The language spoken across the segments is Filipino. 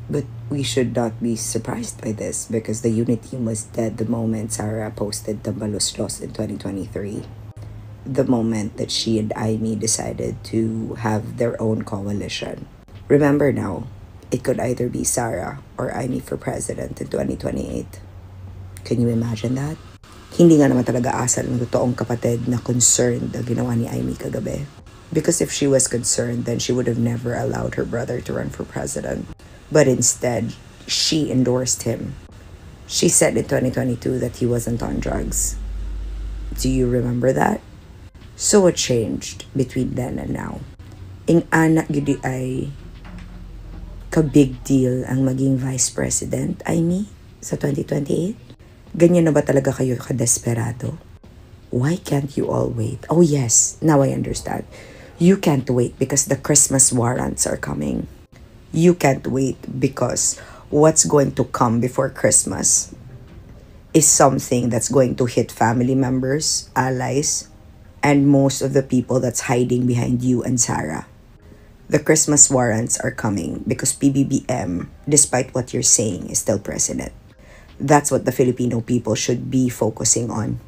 But we should not be surprised by this because the unit team was dead the moment Sarah posted Tambalos lost in 2023. The moment that she and Aimee decided to have their own coalition. Remember now, it could either be Sarah or Aimee for president in 2028. Can you imagine that? Hindi nga naman talaga asal ng totoong kapatid na concerned na ginawa ni Aimee kagabi. Because if she was concerned, then she would have never allowed her brother to run for president. But instead, she endorsed him. She said in 2022 that he wasn't on drugs. Do you remember that? So what changed between then and now? Ing anak gudi ay ka-big deal ang maging vice president, Aimee, sa 2028? Ganyan na ba talaga kayo ka-desperado? Why can't you all wait? Oh yes, now I understand. You can't wait because the Christmas warrants are coming. You can't wait because what's going to come before Christmas is something that's going to hit family members, allies, and most of the people that's hiding behind you and Sarah. The Christmas warrants are coming because PBBM, despite what you're saying, is still president. That's what the Filipino people should be focusing on.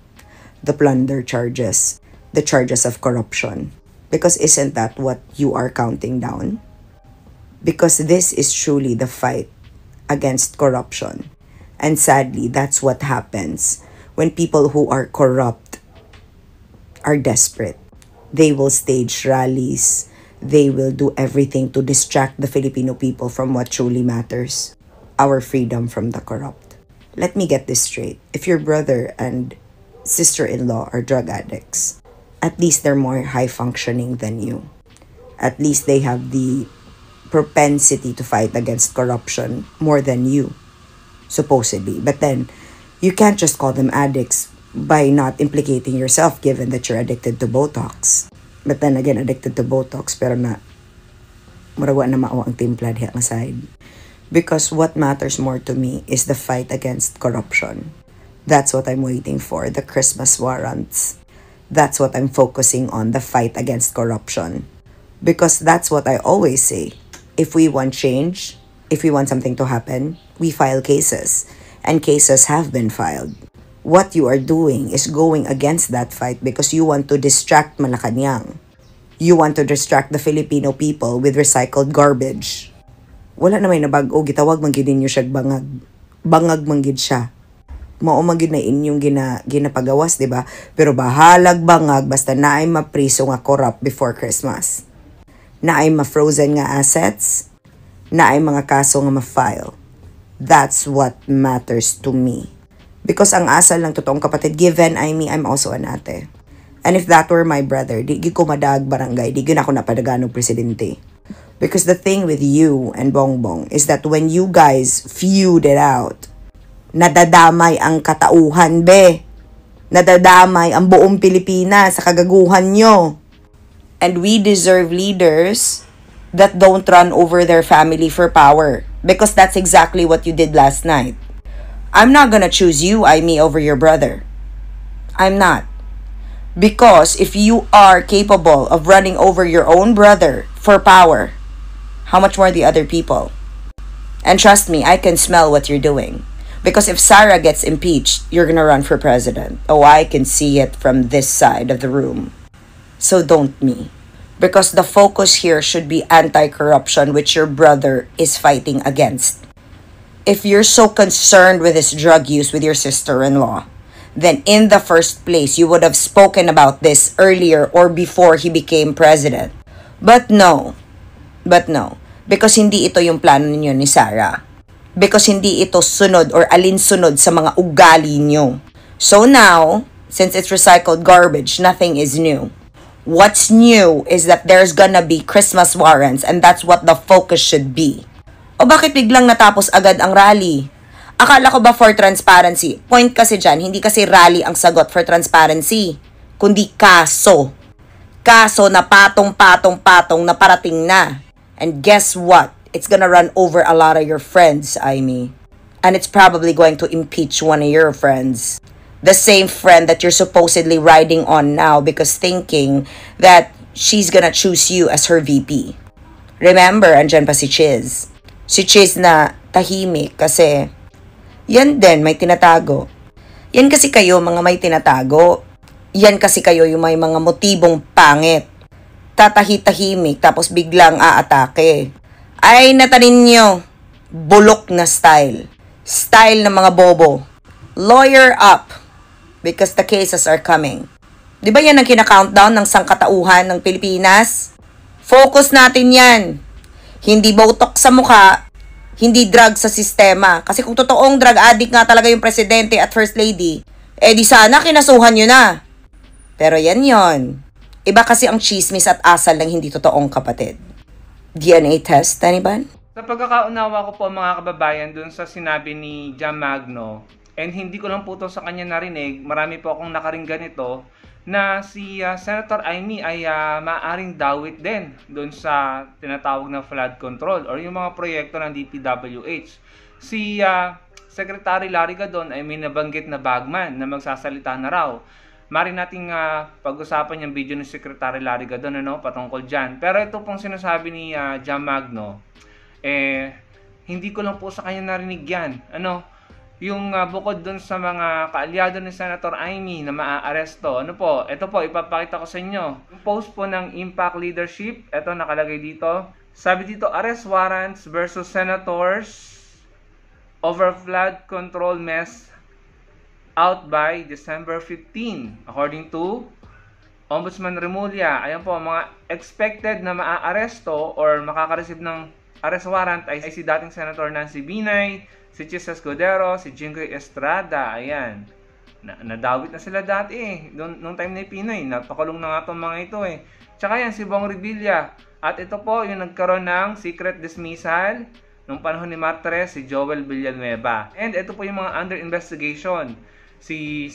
The plunder charges, the charges of corruption. Because isn't that what you are counting down? Because this is truly the fight against corruption. And sadly, that's what happens when people who are corrupt are desperate. They will stage rallies. They will do everything to distract the Filipino people from what truly matters. Our freedom from the corrupt. Let me get this straight. If your brother and sister-in-law are drug addicts, at least they're more high-functioning than you. At least they have the propensity to fight against corruption more than you, supposedly. But then, you can't just call them addicts by not implicating yourself given that you're addicted to Botox. But then again, addicted to Botox, pero na murawa na mao ang timpla diha nga side. Because what matters more to me is the fight against corruption. That's what I'm waiting for, the Christmas warrants. That's what I'm focusing on, the fight against corruption. Because that's what I always say. If we want change, if we want something to happen, we file cases. And cases have been filed. What you are doing is going against that fight because you want to distract Malacanang. You want to distract the Filipino people with recycled garbage. Wala na may nabag-o, gitawag man gid ninyo siya bangag. Bangag man gid siya. Mao man gid na inyong ginapagawas, di ba? Pero bahalag bangag basta naay mapriso nga corrupt before Christmas. Naay ma-frozen nga assets, naay mga kaso nga ma-file. That's what matters to me. Because ang asal ng totoong kapatid, given Aimee, I'm also an ate. And if that were my brother, di ko madag barangay, di gina ako napadaganong presidente. Because the thing with you and Bongbong is that when you guys feud it out, nadadamay ang katauhan, be. Nadadamay ang buong Pilipinas sa kagaguhan nyo. And we deserve leaders that don't run over their family for power. Because that's exactly what you did last night. I'm not gonna choose you, Aimee, over your brother. I'm not. Because if you are capable of running over your own brother for power, how much more the other people? And trust me, I can smell what you're doing. Because if Sarah gets impeached, you're gonna run for president. Oh, I can see it from this side of the room. So don't me. Because the focus here should be anti-corruption, which your brother is fighting against. If you're so concerned with his drug use with your sister-in-law, then in the first place, you would have spoken about this earlier or before he became president. But no. Because hindi ito yung plano ninyo ni Sarah. Because hindi ito sunod or alinsunod sa mga ugali nyo. So now, since it's recycled garbage, nothing is new. What's new is that there's gonna be Christmas warrants and that's what the focus should be. O bakit biglang natapos agad ang rally? Akala ko ba for transparency? Point kasi dyan, hindi kasi rally ang sagot for transparency, kundi kaso. Kaso na patong-patong-patong na parating na. And guess what? It's gonna run over a lot of your friends, Aimee. And it's probably going to impeach one of your friends. The same friend that you're supposedly riding on now because thinking that she's gonna choose you as her VP. Remember, andyan pa si Chiz. Si Chase na tahimik kasi yan din may tinatago. Yan kasi kayo mga may tinatago. Yan kasi kayo yung may mga motibong pangit. Tatahi-tahimik tapos biglang aatake. Ay natanin nyo. Bulok na style. Style ng mga bobo. Lawyer up. Because the cases are coming. Di ba yan ang kinakountdown ng sangkatauhan ng Pilipinas? Focus natin yan. Hindi botox sa mukha, hindi drug sa sistema. Kasi kung totoong drug addict nga talaga yung presidente at first lady, di sana kinasuhan nyo na. Pero yan yon. Iba kasi ang chismis at asal ng hindi totoong kapatid. DNA test, Taniban? Sa pagkakaunawa ko po mga kababayan dun sa sinabi ni Jam Magno, and hindi ko lang po to sa kanya narinig, marami po akong nakaringgan ito, na si Senator Amy ay maaaring dawit din doon sa tinatawag na flood control or yung mga proyekto ng DPWH. Si Secretary Larry Gadon ay may nabanggit na bagman na magsasalita na raw. Mari nating pag-usapan yung video ni Secretary Larry Gadon patungkol dyan. Pero ito pong sinasabi ni Jam Magno, hindi ko lang po sa kanya narinig yan. Yung bukod dun sa mga kaalyado ni Senator Amy na maaaresto, ito po, ipapakita ko sa inyo. Yung post po ng Impact Leadership, ito nakalagay dito. Sabi dito, arrest warrants versus senators over flood control mess out by December 15. According to Ombudsman Remulla, ayan po, mga expected na maaaresto or makaka-receive ng arrest warrant ay si dating Senator Nancy Binay, si Chis Escudero, si Jinggoy Estrada, ayan. Nadawit na sila dati nung time ni Pinoy, napakulong na nga itong mga ito Tsaka yan, si Bong Revilla. At ito po, yung nagkaroon ng secret dismissal nung panahon ni Martres, si Joel Villanueva. And ito po yung mga under investigation. Si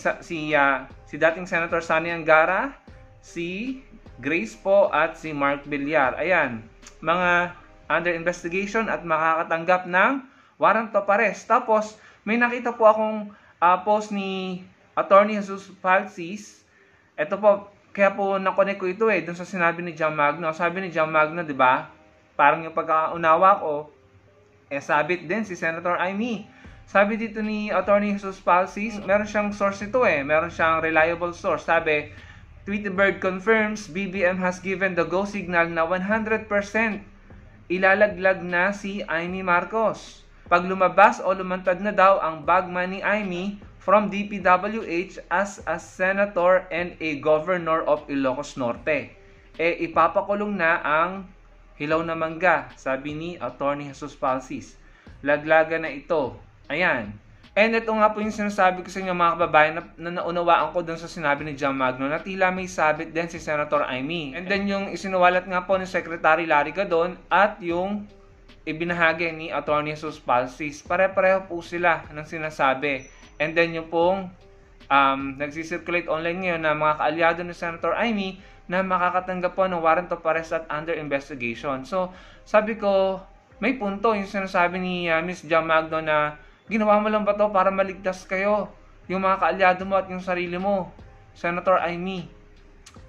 dating Senator Sani Angara, si Grace po, at si Mark Villar. Ayan, mga under investigation at makakatanggap ng warrant of arrest. Tapos, may nakita po akong post ni Attorney Jesus Falsis. Ito po, kaya po nakonek ko ito dun sa sinabi ni Jam Magno. Sabi ni Jam Magno, di ba? Parang yung pagkaunawa ko, sabit din si Senator Amy. Sabi dito ni Attorney Jesus Falsis, meron siyang source ito meron siyang reliable source. Sabi, Tweetybird confirms BBM has given the go signal na 100% ilalaglag na si Amy Marcos. Pag lumabas o lumantad na daw ang bagman ni Amy from DPWH as a senator and a governor of Ilocos Norte, ipapakulong na ang hilaw na mangga, sabi ni Attorney Jesus Falsis. Laglaga na ito. Ayan. And ito nga po yung sinasabi ko sa inyo mga kababayan na naunawaan ko dun sa sinabi ni Jam Magno na tila may sabit din si Senator Amy. And then yung isinuwalat nga po ni Secretary Larry Gadon at yung ibinahagi ni Attorney Jesus Falsis. Pare-pareho po sila ng sinasabi. And then yung pong nagsisirculate online ngayon na mga kaalyado ni Senator Amy na makakatanggap po ng warrant of arrest at under investigation. So, sabi ko, may punto yung sinasabi ni Ms. Jam Magno na ginawa mo lang ba to para maligtas kayo, yung mga kaalyado mo at yung sarili mo, Senator Amy.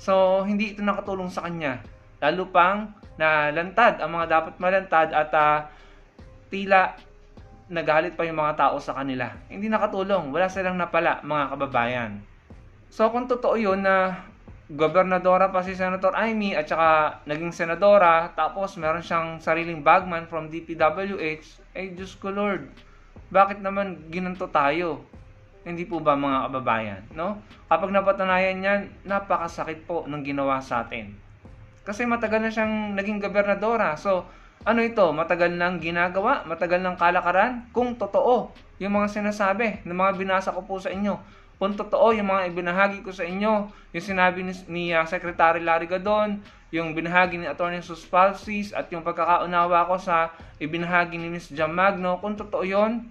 So, hindi ito nakatulong sa kanya. Lalo pang na lantad ang mga dapat malantad at tila nagalit pa yung mga tao sa kanila. Hindi nakatulong. Wala silang napala, mga kababayan. So, kung totoo yun na gobernadora pa si Senator Amy at saka naging senadora, tapos meron siyang sariling bagman from DPWH, Diyos ko Lord, bakit naman ginanto tayo? Hindi po ba mga kababayan? No? Kapag napatunayan yan, napakasakit po ng ginawa sa atin. Kasi matagal na siyang naging gobernadora. So, ano ito? Matagal nang ginagawa? Matagal nang kalakaran? Kung totoo, yung mga sinasabi, ng mga binasa ko po sa inyo, kung totoo, yung mga ibinahagi ko sa inyo, yung sinabi ni Secretary Larry Gadon, yung binahagi ni Attorney Jesus Falsis, at yung pagkakaunawa ko sa ibinahagi ni Ms. Jam Magno, kung totoo yun,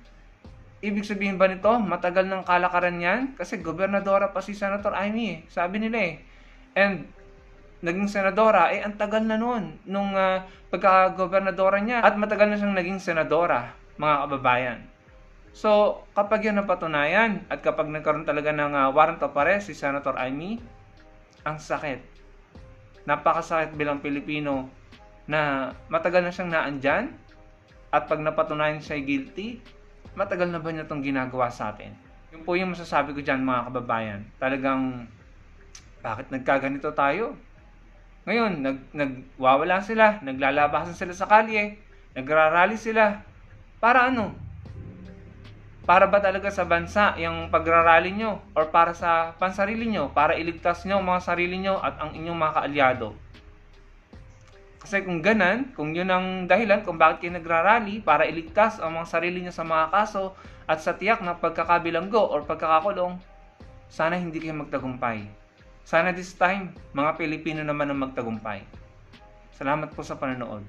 ibig sabihin ba nito, matagal ng kalakaran yan? Kasi gobernadora pa si Senator Amy sabi nila And naging senadora, ang tagal na nun, nung pagka-gobernadora niya. At matagal na siyang naging senadora, mga kababayan. So, kapag yun napatunayan, at kapag nagkaroon talaga ng warrant of arrest si Senator Amy, ang sakit. Napakasakit bilang Pilipino na matagal na siyang naandyan, At pag napatunayan siya guilty, matagal na ba niya itong ginagawa sa atin? Yun po yung masasabi ko dyan mga kababayan. Talagang, bakit nagkaganito tayo? Ngayon, nagwawala sila, naglalabasan sila sa kalye, nagrarally sila. Para ano? Para ba talaga sa bansa yung pagrarally nyo? Or para sa pansarili nyo? Para iligtas nyo ang mga sarili nyo at ang inyong mga kaalyado? Kasi kung ganan, kung yun ang dahilan kung bakit kayo nagrarally para iligtas ang mga sarili nyo sa mga kaso at sa tiyak na pagkakabilanggo or pagkakakulong, sana hindi kayo magtagumpay. Sana this time, mga Pilipino naman ang magtagumpay. Salamat po sa panonood.